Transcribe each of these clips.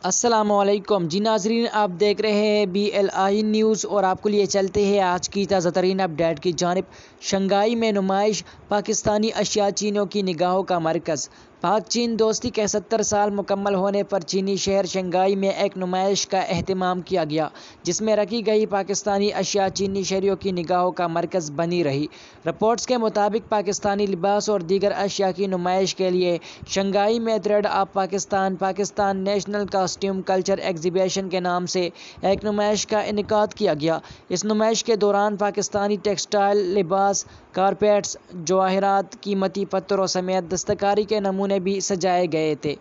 السلام علیکم جی ناظرین، آپ دیکھ رہے ہیں BLI نیوز اور آپ کو لیے چلتے ہیں آج کی تازہ ترین اپڈیٹ کی جانب۔ شنگھائی میں نمائش، پاکستانی اشیا چینیوں کی نگاہوں کا مرکز۔ پاک چین دوستی کے 70 سال مکمل ہونے پر چینی شہر شنگھائی میں ایک نمائش کا اہتمام کیا گیا، جس میں رکھی گئی پاکستانی اشیا چینی شہریوں کی نگاہوں کا مرکز بنی رہی۔ رپورٹس کے مطابق پاکستانی لباس اور دیگر اشیا کی نمائش کے لیے شنگھائی میں thread of Pakistan national costume culture exhibition کے نام سے ایک نمائش کا انعقاد کیا گیا۔ اس نمائش کے دوران پاکستانی ٹیکسٹائل، لباس، کارپیٹس، جواہرات، قیمتی پتھروں سمیت دستکاری کے نمونے بھی سجائے گئے تھے۔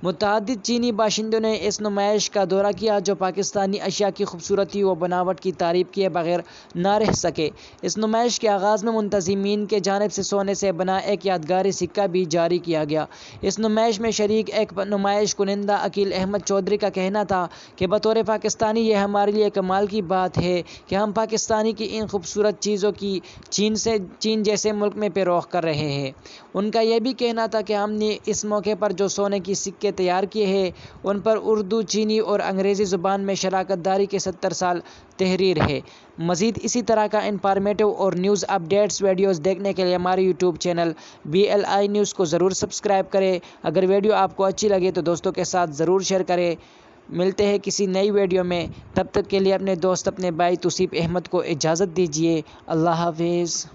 متعدد چینی باشندوں نے اس نمائش کا دورہ کیا، جو پاکستانی اشیا کی خوبصورتی و بناوٹ کی تعریف کیے بغیر نہ رہ سکے۔ اس نمائش کے آغاز میں منتظمین کی جانب سے سونے سے بنا ایک یادگاری سکہ بھی جاری کیا گیا۔ اس نمائش میں شریک ایک نمائش کنندہ عقیل احمد چودھری کا کہنا تھا کہ بطور پاکستانی یہ ہمارے لیے کمال کی بات ہے کہ ہم پاکستانی کی ان خوبصورت چیزوں کی چین جیسے ملک میں فروخت کر رہے ہیں۔ ان کا یہ بھی کہنا تھا کہ ہم نے اس موقع پر جو سونے کی سکے تیار کیے ہیں، ان پر اردو، چینی اور انگریزی زبان میں شراکت داری کے 70 سال تحریر ہے۔ مزید اسی طرح کا انفارمیٹو اور نیوز اپڈیٹس ویڈیوز دیکھنے کے لیے ہمارے YouTube چینل BLI نیوز کو ضرور سبسکرائب کریں۔ اگر ویڈیو آپ کو اچھی لگے تو دوستوں کے ساتھ ضرور شیئر کریں۔ ملتے ہیں کسی نئی ویڈیو میں، تب تک کے لیے اپنے دوست، اپنے بھائی توصیف احمد کو اجازت دیجیے۔ اللہ حافظ۔